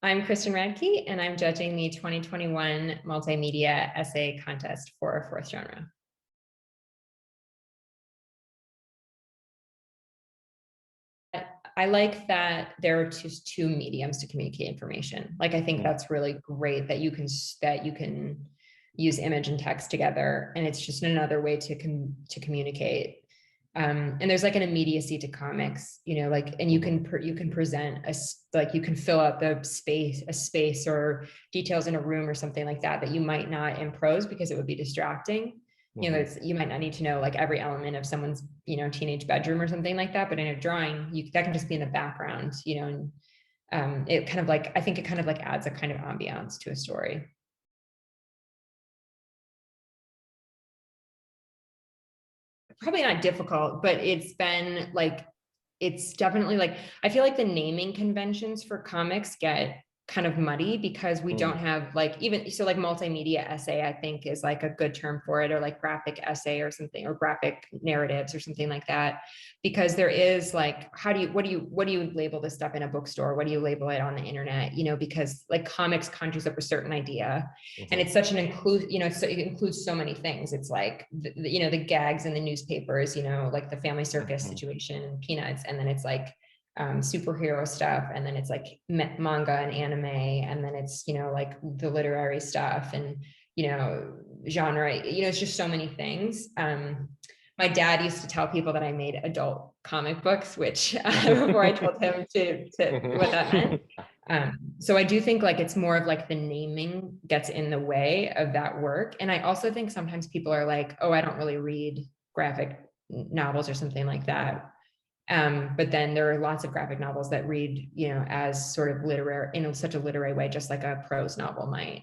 I'm Kristen Radtke, and I'm judging the 2021 Multimedia Essay Contest for fourth genre. I like that there are just two mediums to communicate information. Like, I think that's really great that you can use image and text together, and it's just another way to communicate. And there's like an immediacy to comics, like, and you can present you can fill out a space or details in a room or something like that you might not in prose because it would be distracting. You might not need to know like every element of someone's, teenage bedroom or something like that, but in a drawing, that can just be in the background, and it kind of like, I think it kind of like adds a kind of ambiance to a story. Probably not difficult, but it's been like, it's definitely like, I feel like the naming conventions for comics get kind of muddy because we don't have like, even so, like multimedia essay, I think is like a good term for it, or like graphic essay or something, or graphic narratives or something like that. Because there is like, what do you label this stuff in a bookstore? What do you label it on the internet? Because like comics conjures up a certain idea, and it's such an it includes so many things. It's like, the gags in the newspapers, like the Family Circus situation and Peanuts, and then it's like superhero stuff, and then it's like manga and anime, and then it's like the literary stuff and genre, it's just so many things. My dad used to tell people that I made adult comic books, which before I told him to what that meant. So I do think like it's more of like the naming gets in the way of that work. And I also think sometimes people are like, oh, I don't really read graphic novels or something like that. But then there are lots of graphic novels that read, as sort of literary, in such a literary way, just like a prose novel might.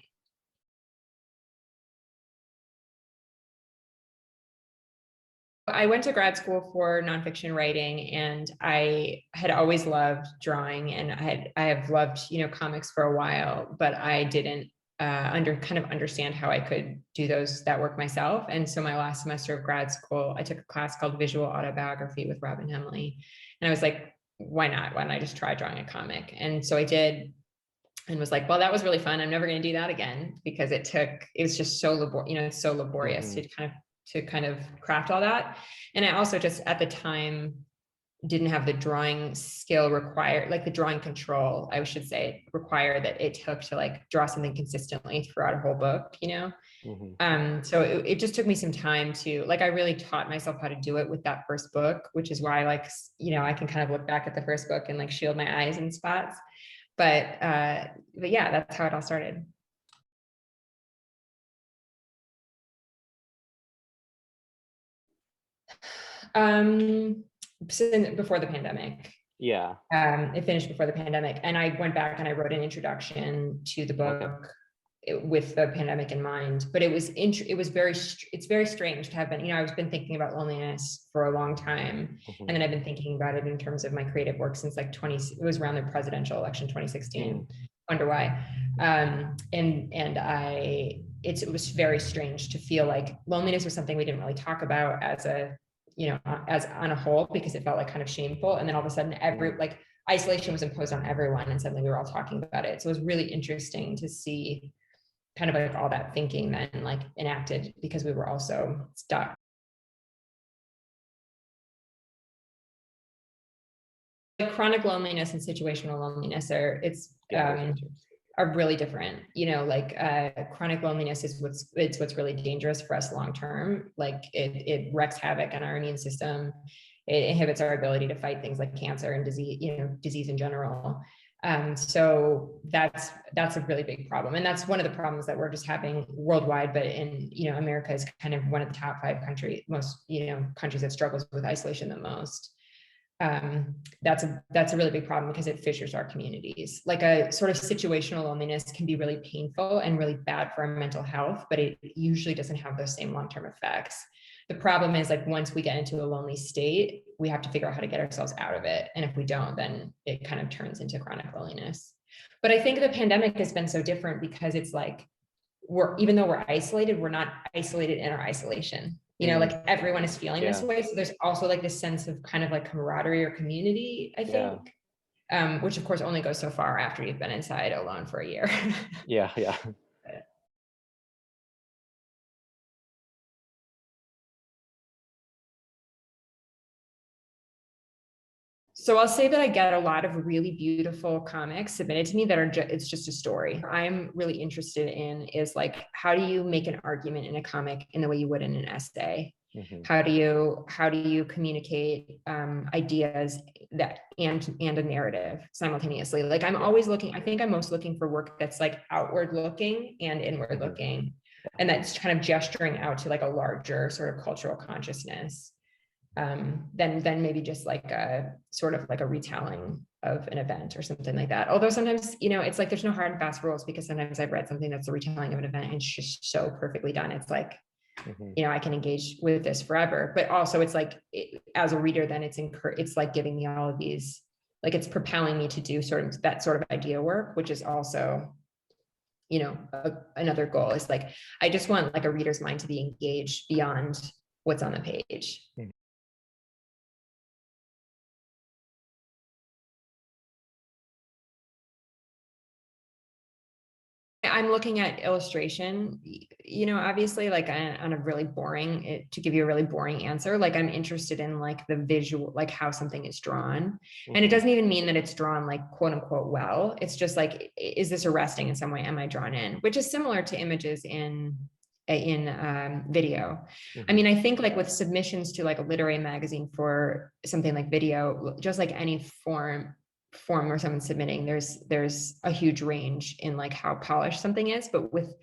I went to grad school for nonfiction writing, and I had always loved drawing, and I have loved, comics for a while, but I didn't kind of understand how I could do that work myself. And so my last semester of grad school, I took a class called Visual Autobiography with Robin Hemley. And I was like, why not? Why don't I just try drawing a comic? And so I did, and was like, well, that was really fun. I'm never going to do that again, because it was just so it's so laborious to kind of craft all that. And I also just at the time didn't have the drawing skill required, like the drawing control, I should say, required that it took to like draw something consistently throughout a whole book, so it just took me some time to like, I really taught myself how to do it with that first book, which is why like, I can kind of look back at the first book and like shield my eyes in spots. But yeah, that's how it all started. Before the pandemic. Yeah. It finished before the pandemic, and I went back and I wrote an introduction to the book with the pandemic in mind. But it's very strange to have been, I've been thinking about loneliness for a long time, and then I've been thinking about it in terms of my creative work since like it was around the presidential election 2016. Wonder why. It was very strange to feel like loneliness was something we didn't really talk about as on a whole, because it felt like kind of shameful. And then all of a sudden like isolation was imposed on everyone, and suddenly we were all talking about it. So it was really interesting to see kind of like all that thinking then like enacted, because we were also stuck. Chronic loneliness and situational loneliness are really different. Chronic loneliness is what's really dangerous for us long term. Like it wreaks havoc on our immune system. It inhibits our ability to fight things like cancer and disease in general. So that's a really big problem, and that's one of the problems that we're just having worldwide. But in America is kind of one of the top 5 countries that struggles with isolation the most. That's a really big problem, because it fissures our communities. Like a sort of situational loneliness can be really painful and really bad for our mental health, but it usually doesn't have those same long-term effects. The problem is like once we get into a lonely state, we have to figure out how to get ourselves out of it. And if we don't, then it kind of turns into chronic loneliness. But I think the pandemic has been so different, because it's like, even though we're isolated, we're not isolated in our isolation. Like everyone is feeling this way. So there's also like this sense of kind of like camaraderie or community, I think. which of course only goes so far after you've been inside alone for a year. Yeah, yeah. So I'll say that I get a lot of really beautiful comics submitted to me that are it's just a story. I'm really interested in is like, how do you make an argument in a comic in the way you would in an essay? Mm-hmm. How do you communicate ideas that and a narrative simultaneously? Like I'm always looking, I think I'm most looking for work that's like outward looking and inward Mm-hmm. looking, and that's kind of gesturing out to like a larger sort of cultural consciousness. Than maybe just like a sort of like a retelling of an event or something like that. Although sometimes, you know, it's like there's no hard and fast rules, because sometimes I've read something that's a retelling of an event and it's just so perfectly done. It's like, Mm-hmm. you know, I can engage with this forever. But also it's like, as a reader, then it's like giving me all of these, like it's propelling me to do sort of that sort of idea work, which is also, you know, another goal is like, I just want like a reader's mind to be engaged beyond what's on the page. Mm-hmm. I'm looking at illustration, you know, obviously like on a really boring, to give you a really boring answer, like I'm interested in like the visual, like how something is drawn. Mm-hmm. And it doesn't even mean that it's drawn like quote unquote well. It's just like, is this arresting in some way? Am I drawn in? Which is similar to images in video. Mm-hmm. I mean, I think like with submissions to like a literary magazine for something like video, just like any form where someone's submitting, there's a huge range in like how polished something is. But with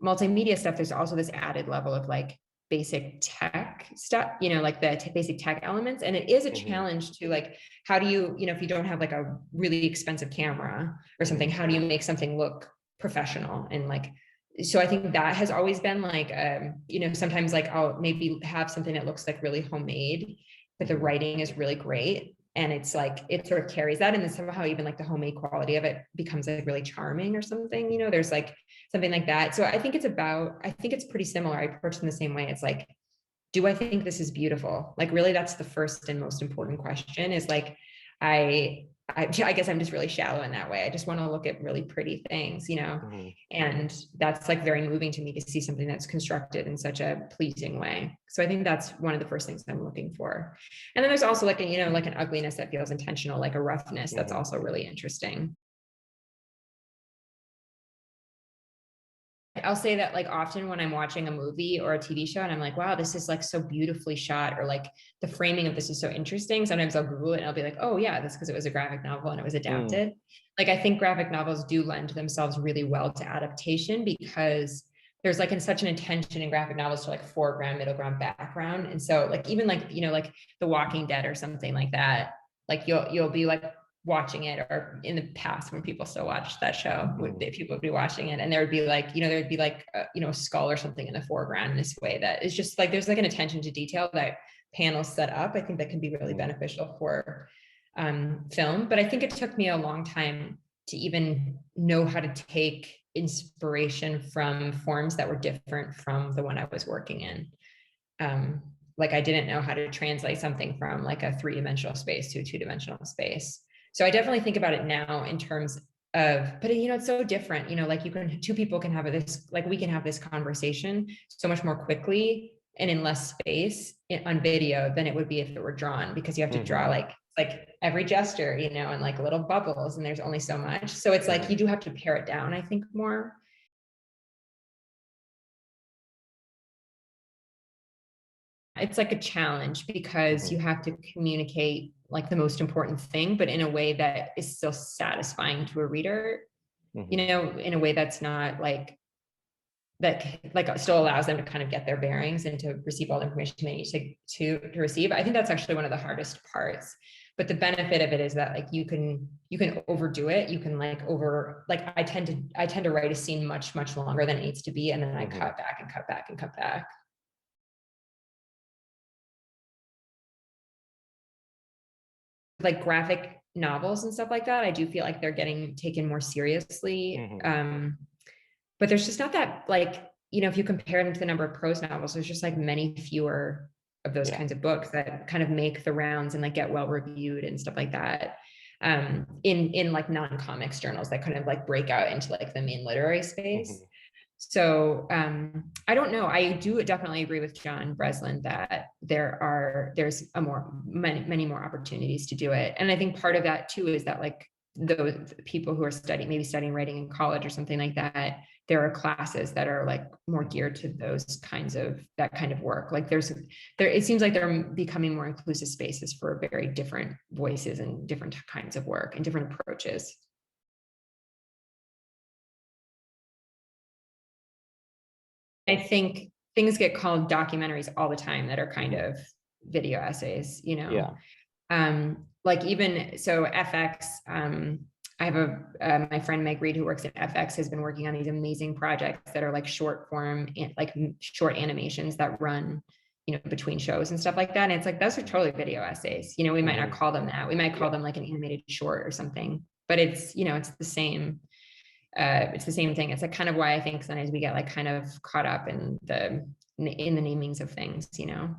multimedia stuff, there's also this added level of like basic tech stuff, you know, like the basic tech elements. And it is a Mm-hmm. challenge to like, how do you, you know, if you don't have like a really expensive camera or something, how do you make something look professional? And like, so I think that has always been like, you know, sometimes like I'll maybe have something that looks like really homemade, but the writing is really great. And it's like, it sort of carries that. And then somehow even like the homemade quality of it becomes like really charming or something, you know, there's like something like that. So I think it's pretty similar. I approach it in the same way. It's like, do I think this is beautiful? Like really, that's the first and most important question is like, I guess I'm just really shallow in that way. I just want to look at really pretty things, you know, Mm-hmm. and that's like very moving to me to see something that's constructed in such a pleasing way. So I think that's one of the first things I'm looking for. And then there's also like, you know, like an ugliness that feels intentional, like a roughness that's also really interesting. I'll say that like often when I'm watching a movie or a TV show and I'm like, wow, this is like so beautifully shot, or like the framing of this is so interesting. Sometimes I'll Google it and I'll be like, oh yeah, that's because it was a graphic novel and it was adapted. Like I think graphic novels do lend themselves really well to adaptation, because there's like in such an intention in graphic novels to like foreground, middle ground, background. And so like even like, you know, like The Walking Dead or something like that, like you'll be like watching it, or in the past when people still watched that show, people would be watching it and there would be like, you know, there'd be like you know, a skull or something in the foreground in this way that is just like, there's like an attention to detail that panels set up. I think that can be really beneficial for film. But I think it took me a long time to even know how to take inspiration from forms that were different from the one I was working in. Like I didn't know how to translate something from like a 3-dimensional space to a 2-dimensional space. So I definitely think about it now in terms of, but you know, it's so different, you know, like two people can have this, like we can have this conversation so much more quickly and in less space on video than it would be if it were drawn, because you have to draw like every gesture, you know, and like little bubbles, and there's only so much. So it's like, you do have to pare it down, I think, more. It's like a challenge because you have to communicate like the most important thing, but in a way that is still satisfying to a reader, you know, in a way that's not like, that like still allows them to kind of get their bearings and to receive all the information they need to receive. I think that's actually one of the hardest parts. But the benefit of it is that like you can overdo it. You can like I tend to write a scene much longer than it needs to be, and then I cut back and cut back and cut back. Like graphic novels and stuff like that, I do feel like they're getting taken more seriously. But there's just not that, like, you know, if you compare them to the number of prose novels, there's just like many fewer of those kinds of books that kind of make the rounds and like get well reviewed and stuff like that. in like non-comics journals that kind of like break out into like the main literary space. Mm-hmm. So I don't know. I do definitely agree with John Breslin that there's many more opportunities to do it. And I think part of that too is that like those people who are maybe studying writing in college or something like that, there are classes that are like more geared to that kind of work. Like it seems like they're becoming more inclusive spaces for very different voices and different kinds of work and different approaches. I think things get called documentaries all the time that are kind of video essays, you know. Yeah. Like even so FX, I have my friend Meg Reed who works at FX has been working on these amazing projects that are like short form and like short animations that run, you know, between shows and stuff like that. And it's like those are totally video essays. You know, we might not call them that. We might call them like an animated short or something, but it's, you know, it's the same thing. It's like kind of why I think sometimes we get like kind of caught up in the namings of things, you know.